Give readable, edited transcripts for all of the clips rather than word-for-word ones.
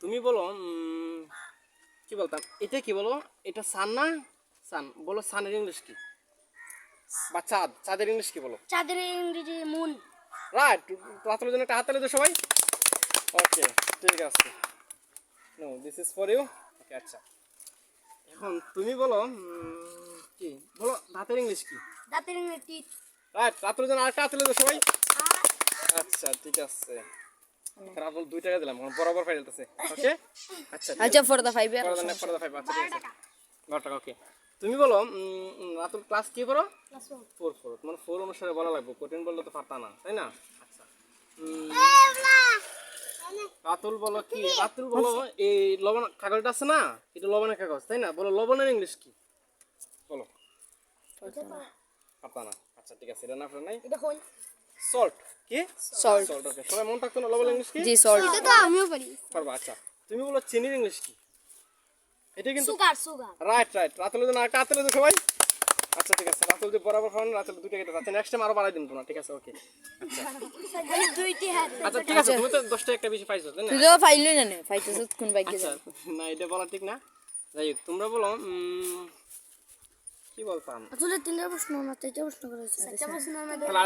তুমি বলো কি বলতাম এটা কি বলো এটা সান না সান বলো সানের ইংলিশ কি বা চাঁদ চাঁদের ইংলিশ কি বলো চাঁদের ইংরেজি মুন রাইট রাতের জন্য একটা হাত তালি দাও সবাই ওকে ঠিক আছে no this is for you okay আচ্ছা এখন তুমি বলো কি বলো দাঁতের ইংলিশ কি দাঁতের ইংরেজি রাইট রাতের জন্য আরেকটা হাত তালি দাও সবাই আচ্ছা ঠিক আছে রাবল 2 টাকা দিলাম বরাবর ফাইলতেছে ওকে আচ্ছা আচ্ছা ফর দা 5 এর ফর দা 5 আচ্ছা ঠিক আছে 10 টাকা ওকে তুমি বলো রাতুল ক্লাস কি করো ক্লাস 4 তোমার 4 অনুসারে বলা লাগবে কঠিন বললে তো পারতা না তাই না আচ্ছা রাতুল বলো কি রাতুল বলো এই লবণ কাগজটা আছে না এটা লবণের কাগজ তাই না বলো লবণের ইংলিশ কি বলো পারতা না আচ্ছা ঠিক আছে এটা না নাই এটা হল সল্ট কি সল্ট সল্ট ওকে সবাই মন থাকতো না লবণের ইংলিশ কি জি সল্ট এটা তো আমিও পারি পারবা আচ্ছা তুমি বলো চিনির ইংলিশ কি এটা কিন্তু সুগার সুগার রাইট রাতুলের জন্য একটা হাতে লেগে সবাই আচ্ছা ঠিক আছে রাতুল যে বরাবর খাওয়ান রাতুল 2 টাকা আচ্ছা নেক্সট টাইম আরো বাড়াই দিন তোমরা ঠিক আছে ওকে খালি দুইটি হাত আচ্ছা ঠিক আছে তুমি তো 10 টাকা একটা বেশি পাইছো তাই না তুই তো ফাইলই না ফাইতেছ কোন বাইকে আচ্ছা না এটা বলা ঠিক না যাই হোক তোমরা বলো কি বলতাম আসলে তিনটা প্রশ্ন না চারটা প্রশ্ন করেছে চারটা প্রশ্ন আমাদের তাহলে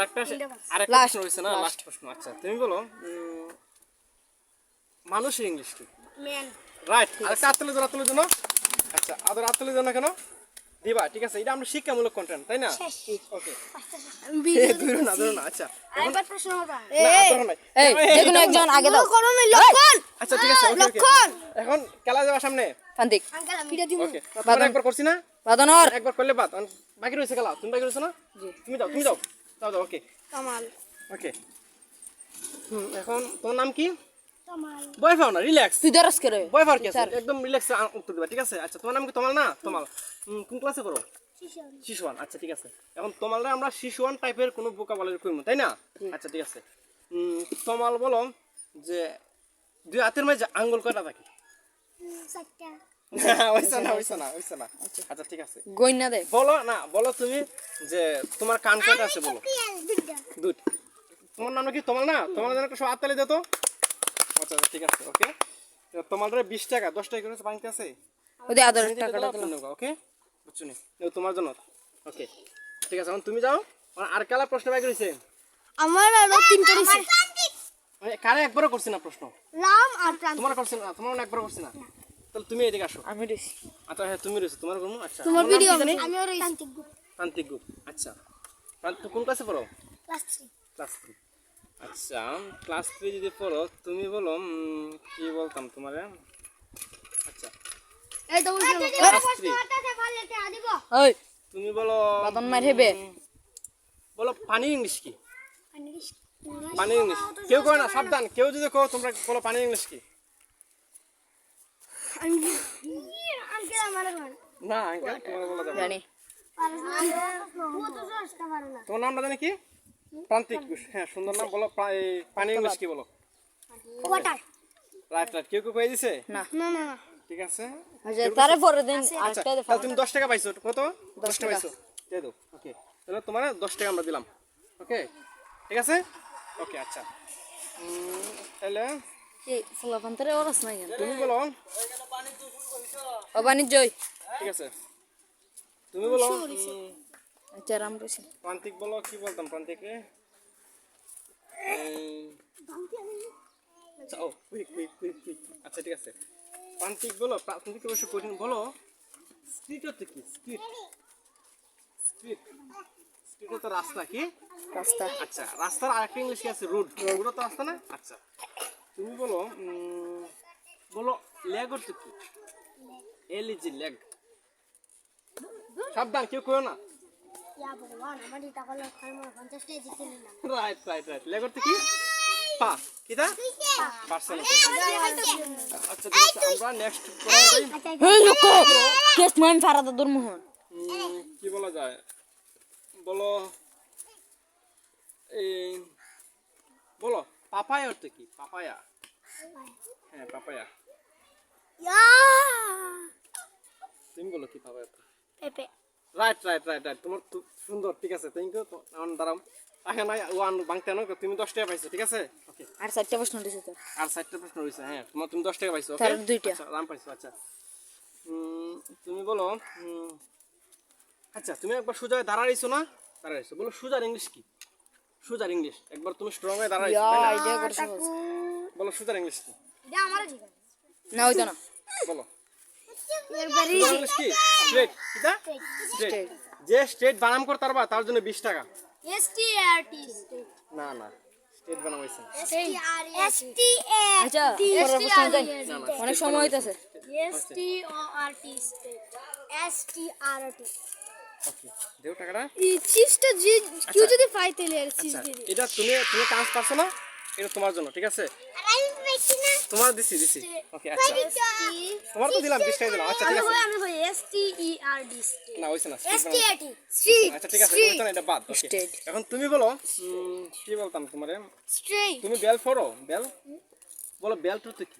আরেকটা প্রশ্ন রয়েছে না লাস্ট প্রশ্ন আচ্ছা তুমি বলো মানুষের ইংলিশ কি ম্যান রাইট আরেকটা হাতে লেগে রাতুলের জন্য আচ্ছা আদর হাতে জন্য কেন দিবা ঠিক আছে এটা আমরা শিক্ষামূলক কন্টেন্ট তাই না ওকে ধরো না আচ্ছা আরেকবার প্রশ্ন হবে এই যেকোনো একজন আগে দাও করো না লক্ষণ আচ্ছা ঠিক আছে ওকে লক্ষণ এখন খেলা যাবে সামনে ফান্তিক আঙ্কেল আমি এটা দিব ওকে তোমরা একবার করছি না বাদনর একবার করলে বাদ বাকি রয়েছে খেলা তুমি বাকি রয়েছে না জি তুমি যাও যাও ওকে কামাল ওকে এখন তোমার নাম কি কামাল বয় পাও না রিল্যাক্স তুই দরস করে বয় পাও কি আছে একদম রিল্যাক্স উত্তর দিবা ঠিক আছে আচ্ছা তোমার নাম কি তোমাল না তোমাল কোন ক্লাসে করো শিশু 1 আচ্ছা ঠিক আছে এখন তোমালরা আমরা শিশু 1 টাইপের কোনো ভোকাবুলারি কইমু তাই না আচ্ছা ঠিক আছে তোমাল বলো যে দুই হাতের মাঝে আঙ্গুল কয়টা থাকে চারটা ওইসা না আচ্ছা ঠিক আছে গইনা দে বলো তুমি যে তোমার কান কয়টা আছে বলো দুইটা দুইটা তোমার নাম কি তোমার না তোমার জন্য একটা হাত তালি দে তো আচ্ছা ঠিক আছে ওকে তোমার 20 টাকা 10 টাকা করে বাংতে আছে ওদে আদর টাকাটা দিলাম ওকে বুঝছো নি তোমার জন্য ওকে ঠিক আছে এখন তুমি যাও আর কালা প্রশ্ন বাকি রইছে আমার আরো তিনটা দিছে কারে একবারও করছি না প্রশ্ন রাম আর প্রান্ত তোমার করছি না তোমার একবারও করছি না তাহলে তুমি এদিকে আসো আমি দিছি আচ্ছা হ্যাঁ তুমি রয়েছে তোমার করবো আচ্ছা তোমার নাম কি ভিডিও জানি? আমিও রই তান্ত্রিক প্রান্তিক গ্রুপ আচ্ছা কোন ক্লাসে পড়ো ক্লাস 3 ক্লাস 3 আচ্ছা ক্লাস 3 যদি পড়ো তুমি বলো কি বলতাম তোমারে আচ্ছা এই তো বলছি ক্লাস 3 ওই তুমি বলো বাদন মার হেবে বলো পানি ইংলিশ কি পানি ইংলিশ কেউ কয় না সাবধান কেউ যদি কো তোমরা বলো পানি ইংলিশ কি আঙ্কেল আমার না আঙ্কেল তোমার বলা যাবে না। জানি তোমার নামটা জানি কি প্রান্তিক হ্যাঁ সুন্দর নাম বলো পানি ইংলিশ কি বলো ওয়াটার রাইট কেউ কেউ কয়ে দিছে না না না ঠিক আছে আচ্ছা তারে পরে দিন আচ্ছা আটটা দে তাহলে তুমি 10 টাকা পাইছো কত 10 টাকা টাকা। পাইছো দিয়ে দাও ওকে তাহলে তোমার 10 টাকা আমরা দিলাম ওকে ঠিক আছে ওকে আচ্ছা তাহলে এই ফুলা পান্তরে ওরস না কেন তুমি বলো ও বাণিজ্যই ঠিক আছে তুমি বলো আচ্ছা রাম কইছি প্রান্তিক বলো কি বলতাম প্রান্তিকে আচ্ছা ও কুইক আচ্ছা ঠিক আছে প্রান্তিক বলো প্রান্তিক অবশ্য কঠিন বলো স্ট্রিট হচ্ছে কি স্ট্রিট তো রাস্তা কি রাস্তা আচ্ছা রাস্তার আরেকটা ইংলিশ কি আছে রোড রোড তো রাস্তা না আচ্ছা তুমি বলো বলো লেগ হচ্ছে কি এল ইজ লেগ সাবধান কেউ কইও না ইয়া ভগবান আমার টাকা লক্ষার মনে 50 টাকা জিতে নিলাম রাইট লেগ হচ্ছে কি পা কিটা পার্সেল আচ্ছা ঠিক আছে আমরা নেক্সট করা যাই এই লোক কেস মান ফারাদা দুরমোহন কি বলা যায় বলো এই বলো পাপায়া হচ্ছে কি পাপায়া হ্যাঁ পাপায়া ইয়া তুমি বলো কি পাপায়া পেপে রাইট তোমার সুন্দর ঠিক আছে থ্যাংক ইউ আমার দাঁড়াও টাকা নাই ওয়ান বাংতে আনো তুমি 10 টাকা পাইছো ঠিক আছে ওকে আর 4টা প্রশ্ন দিছে তো আর 4টা প্রশ্ন রয়েছে হ্যাঁ তুমি 10 টাকা পাইছো ওকে তার দুইটা। আচ্ছা রাম পাইছো আচ্ছা তুমি বলো আচ্ছা তুমি একবার সোজা দাঁড়াইছো না দাঁড়াইছো বলো সোজার ইংলিশ কি সোজার ইংলিশ একবার তুমি স্ট্রং হয়ে দাঁড়াইছো তাই না? আইডিয়া করছ বলো সোজার ইংলিশ কি এটা আমারও ঠিক আছে না হইতো না বলো এরবারে সোজার ইংলিশ কি স্ট্রেট কিটা স্ট্রেট যে স্ট্রেট বানাম করতে পারবা তার জন্য 20 টাকা এসটিআরটি না না স্ট্রেট বানাম হইছে এসটিআরটি আচ্ছা পরের প্রশ্ন যাই অনেক সময় হইতাছে এসটিওআরটি এসটিআরটি ওকে দেও টাকাটা এই চিপসটা যে কেউ যদি পায় তাহলে আর চিপস আচ্ছা দিয়ে দিই এটা তুমি চান্স পাচ্ছ না এটা তোমার জন্য ঠিক আছে আমি পেছি না তোমার দিছি ওকে আচ্ছা তোমার তো দিলাম 20 টাকা দিলাম আচ্ছা ঠিক আছে আমি হই এসটিইআরডি না হইছে না এসটিআরটি স্ট্রিট আচ্ছা ঠিক আছে এটা না, এটা বাদ ওকে Straight. এখন তুমি বলো কি বলতাম তোমারে স্ট্রেট তুমি বেল ফরো বেল বলো বেল্ট তো কি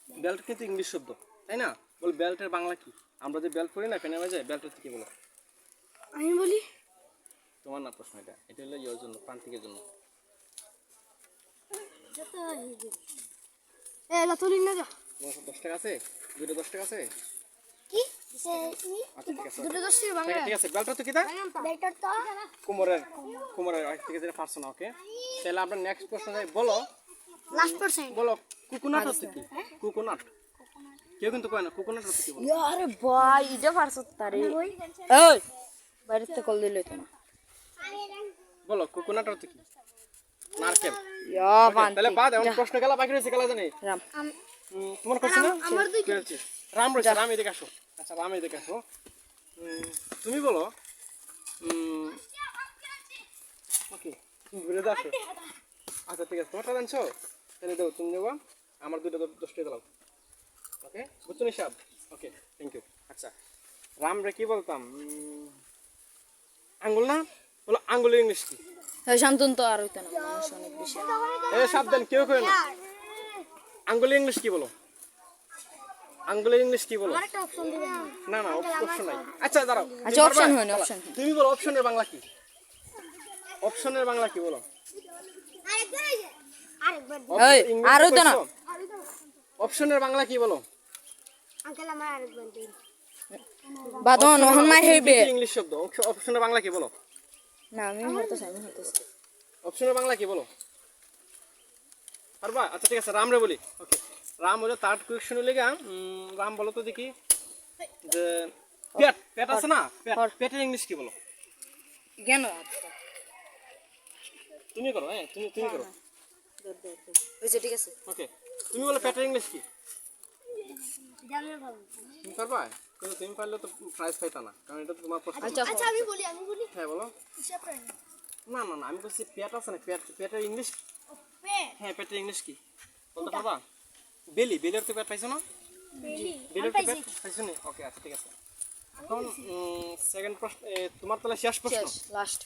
বেল্ট কিন্তু ইংলিশ শব্দ তাই না বল বেল্টের বাংলা কি আমরা যে বেল্ট পরি না পেনে মাঝে বেল্ট কি বলো আমি বলি তোমার না প্রশ্ন এটা হলো ইয়োর জন্য প্রান্তিকের জন্য যত হিজি এ লাতুলি না যা তোমার 10 টাকা আছে দুটো 10 টাকা আছে কি আচ্ছা ঠিক আছে দুটো দশটি বাংলা ঠিক আছে বেল্ট তো কিটা বেটার তো কুমোরের ঠিক আছে পারছো না ওকে তাহলে আমরা নেক্সট প্রশ্ন যাই বলো লাস্ট পারসেন্ট বলো কোকোনাট হচ্ছে কি কোকোনাট কেউ কিন্তু কয় না কোকোনাট হচ্ছে কি বলো আরে ভাই এটা পারছ তারে ওই বাইরেতে কল দিল হইতো না বলো কোকোনাট হচ্ছে কি নারকেল ইয়া Okay, বান্তি তাহলে বাদ এখন প্রশ্ন গেলা বাকি রয়েছে গেলা জানি রাম তোমার কোশ্চেন না আমার দুই কি হচ্ছে? রাম রয়েছে রাম এদিকে আসো আচ্ছা রাম এদিকে আসো তুমি বলো ওকে ঘুরে আসো আচ্ছা ঠিক আছে তোমারটা জানছো তাহলে দাও তুমি দেবো আমার দুটো 10 টাকা দাও ওকে বুঝছো নিশাব ওকে থ্যাংক ইউ আচ্ছা রাম রে কি বলতাম আঙ্গুল না বলো আঙ্গুলের ইংলিশ কি হ্যাঁ শান্তন তো আর হইতো না মানুষ অনেক বেশি এ সাবধান কেউ কই না আঙ্গুলের ইংলিশ কি বলো আঙ্গুলের ইংলিশ কি বলো একটা অপশন দিবেন না না অপশন নাই আচ্ছা দাঁড়াও আচ্ছা অপশন হয় না অপশন তুমি বলো অপশনের বাংলা কি অপশনের বাংলা কি বলো আরেকবার এই আর হইতো না অপশনের বাংলা কি বলো আঙ্কেল আমার আরেকবার দিন বাদন ওহন মাই হইবে ইংলিশ শব্দ অপশনের বাংলা কি বলো না আমি হইতাছে অপশনের বাংলা কি বলো পারবা আচ্ছা ঠিক আছে রাম রে বলি ওকে রাম হলো থার্ড কোয়েশ্চন লেগা রাম বলো তো দেখি যে পেট পেট আছে না পেটের ইংলিশ কি বলো কেন তুমি করো হ্যাঁ তুমি করো হইছে ঠিক আছে ওকে তুমি বলো পেটের ইংলিশ কি জানেন ভালো তুমি পারবা কিন্তু তুমি পারলে তো প্রাইজ পাইতা না কারণ এটা তো তোমার প্রশ্ন আচ্ছা আচ্ছা আমি বলি হ্যাঁ বলো হিসাব করেন না না না আমি বলছি পেট আছে না পেটের ইংলিশ পেট হ্যাঁ পেটের ইংলিশ কি বলতে পারবা বেলের তো পেট পাইছো না বেলি বেলের তো পেট পাইছো না ওকে আচ্ছা ঠিক আছে এখন সেকেন্ড প্রশ্ন তোমার তাহলে শেষ প্রশ্ন শেষ লাস্ট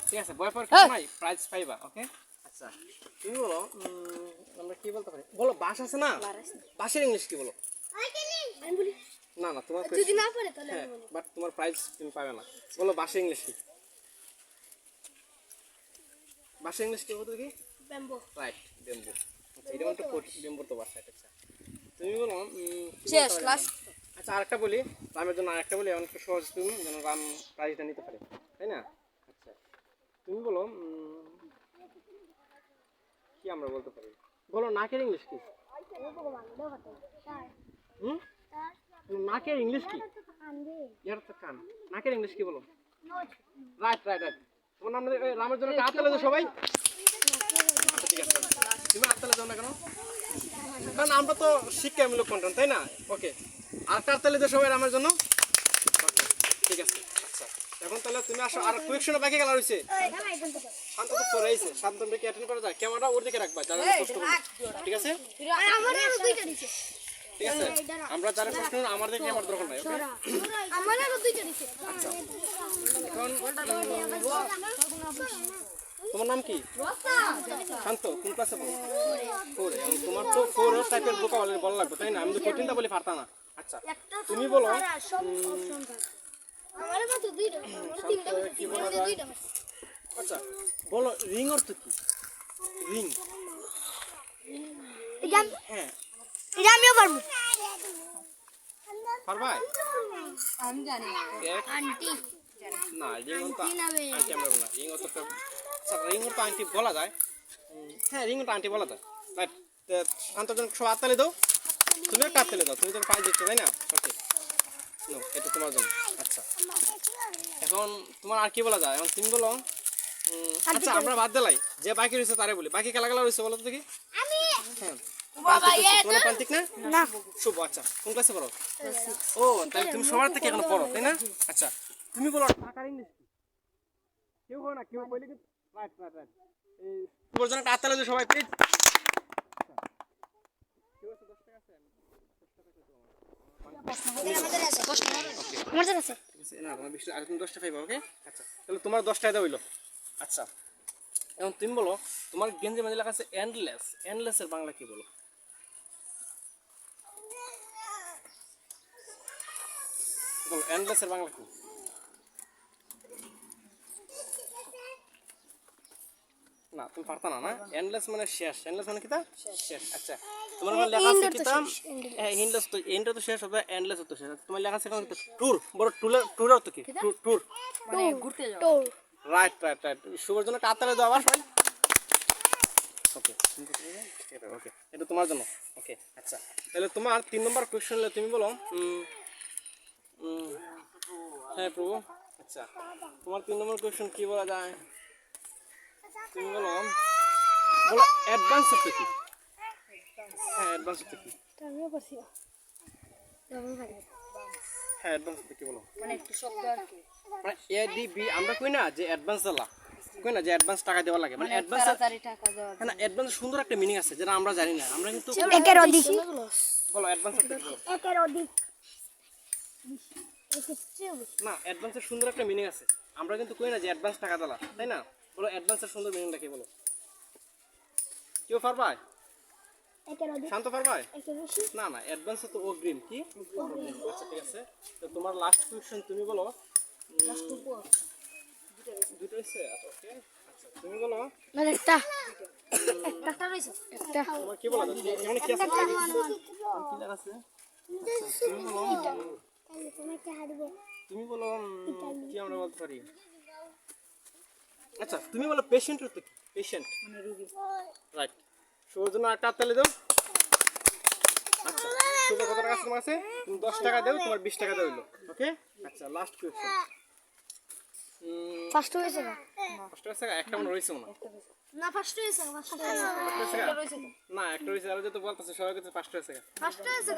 ঠিক আছে ভয় পাওয়ার কিছু নাই প্রাইজ পাইবা ওকে আচ্ছা তুমি বলো আমরা কি বলতে পারি বলো বাস আছে না বাসের ইংলিশ কি বলো আমি বলি না না তোমার যদি না পারে তাহলে হ্যাঁ বাট তোমার প্রাইজ তুমি পাবে না বলো বাসের ইংলিশ কি বাসের ইংলিশ কি বলতো কি ব্যাম্বো রাইট বেম্বু এটা মানে বেম্বুর তো বাসা এটা তুমি বলো কি শেষ বলতে পারি? লাস্ট আচ্ছা আরেকটা বলি রামের জন্য আরেকটা বলি এমন একটু সহজ তুমি যেন রাম প্রাইজটা নিতে পারে তাই না আচ্ছা তুমি বলো কি আমরা বলতে পারি বলো নাকের ইংলিশ কি হুম নাকের ইংলিশ কি ইয়ার তো কান নাকের ইংলিশ কি বলো রাইট রাইট রাইট তোমার নাম রামের জন্য হাত তালে দাও সবাই আচ্ছা, ঠিক আছে তুমি হাত তালে দাও না কেন কারণ আমরা তো শিক্ষামূলক কন্টেন্ট তাই না ওকে আর কার তালে দাও সবাই রামের জন্য Okay, ঠিক আছে আচ্ছা এখন তাহলে তুমি আসো আর কোয়েকশনে বাকি গেল রইছে শান্ত তো পড়াইছে শান্তনকে কি অ্যাটেন্ড করা যায় ক্যামেরা ওর দিকে রাখবা যারা কষ্ট করবে ঠিক আছে আমার আরো দুইটা দিছে ঠিক আছে আমরা যারা প্রশ্ন আমার দিকে আমার দরকার নাই ওকে আমার আরো দুইটা দিছে এখন তোমার নাম কি শান্ত কোন ক্লাসে পড়ো 4 এখন তোমার তো 4 টাইপের বোকা বলা লাগবে তাই না আমি তো কঠিনটা বলি পারতা না আচ্ছা তুমি বলো সব অপশন থাকে আমার মাত্র দুইটা তিনটা কি বলা যায় দুইটা আচ্ছা বলো রিং অর্থ কি? রিং। এটা হ্যাঁ এটা আমিও পারবো। পারবাই? আমি জানি এক আন্টি না রিং অর্থ আন্টি নামে আন্টি আমরা বলবো না, রিং অর্থ আচ্ছা রিং অর্থ আন্টি বলা যায়। হ্যাঁ রিং অর্থ আন্টি বলা যায়। রাইট। শান্তজন সব হাততালি দাও, তুমি একটা হাততালি দাও, তুমি তো পাই দিচ্ছ তাই না? ওকে নো এটা তোমার জন্য। আচ্ছা এখন তোমার আর কি বলা যায়? এখন তুমি বলো আচ্ছা আমরা বাদ দিলাই, যে বাকি রয়েছে তারে বলি, বাকি খেলা খেলা রয়েছে বলো তো দেখি। আমি হ্যাঁ প্রান্তিক রয়েছে। তোমার প্রান্তিক না? না শুভ। আচ্ছা কোন ক্লাসে পড়ো? ও তাহলে তুমি সবার থেকে এখনো পড়ো তাই না? আচ্ছা তুমি বলো টাকার ইংলিশ কি? কেউ বলো না, কেউ বলে কি? Right right right. এই তোমার জন্য একটা হাততালি দাও সবাই প্লিজ। আমাদের আছে না তোমার 20 আর তুমি 10টা পাইবা। ওকে আচ্ছা তাহলে তোমার 10 টাকা হইলো। আচ্ছা এখন তুমি বলো তোমার গেঞ্জি মাঝে লেখা আছে এন্ডলেস, এন্ডলেস এর বাংলা কি বলো? বলো এন্ডলেস এর বাংলা কি? না তুমি পারতা না না? এন্ডলেস মানে শেষ, এন্ডলেস মানে কি তা? শেষ। আচ্ছা তোমার ওখানে লেখা আছে কি তা? এন্ডলেস তো এন্ডটা তো শেষ হবে, এন্ডলেস তো শেষ। তোমার লেখা আছে কোন ট্যুর, বড় ট্যুর অর্থ কি? ট্যুর। মানে ঘুরতে যাও। তো রাইট রাইট রাইট। শুভর জন্য কাতারে দাও আবার সবাই। ওকে ওকে এটা তোমার জন্য। ওকে আচ্ছা তাহলে তোমার 3 নম্বর কোশ্চেন হলো তুমি বলো হ্যাঁ প্রভু। আচ্ছা তোমার 3 নম্বর কোশ্চেন কি বলা যায়? তুমি বলো বলো অ্যাডভান্স অর্থ কি? হ্যাঁ অ্যাডভান্স অর্থ কি? আমিও পারছি হ্যাঁ অ্যাডভান্স অর্থ কি বলো? মানে একটু শব্দ আর কি মানে এডিবি আমরা কই না যে অ্যাডভান্স দিলা, কই না যে অ্যাডভান্স টাকা দেওয়া লাগে, মানে অ্যাডভান্স। তাড়াতাড়ি টাকা দেওয়া হ্যাঁ না অ্যাডভান্স সুন্দর একটা মিনিং আছে যেটা আমরা জানি না, আমরা কিন্তু একের অধিক বলো অ্যাডভান্স অর্থ কি বলো? একের অধিক না অ্যাডভান্সের সুন্দর একটা মিনিং আছে, আমরা কিন্তু কই না যে অ্যাডভান্স টাকা দিলা তাই না? বলো অ্যাডভান্সের সুন্দর মিনিংটা কি বলো? কেউ পারবাই? একের অধিক শান্ত পারবাই? একের বেশি না না অ্যাডভান্স তো অগ্রিম কি? আচ্ছা ঠিক আছে তো তোমার লাস্ট কোশ্চেন তুমি বলো দুটো হচ্ছে। আচ্ছা ওকে আচ্ছা তুমি বলো না একটা একটা রইছে একটা তোমার কি বলা যায় এখানে কি আছে? কি লেখা আছে? আচ্ছা, তুমি বলো তুমি কি হারবে তুমি বলো কি আমরা বলতে পারি? আচ্ছা তুমি বলো পেশেন্টের তো কি? পেশেন্ট মানে রোগী রাইট। শুভর জন্য একটা হাততালি দাও। আচ্ছা শুভ কত টাকা আছে তোমার কাছে? তুমি 10 টাকা দাও, তোমার 20 টাকা দাও হইলো। ওকে আচ্ছা লাস্ট কোশ্চেন। ফার্স্ট হয়েছে না ফার্স্ট হয়েছে একটা মনে রইছে না? না ফার্স্ট হয়েছে ফার্স্ট হয়েছে না একটা রইছে আর যে তো বলতেছে সবাই কাছে ফার্স্ট হয়েছে। ফার্স্ট হয়েছে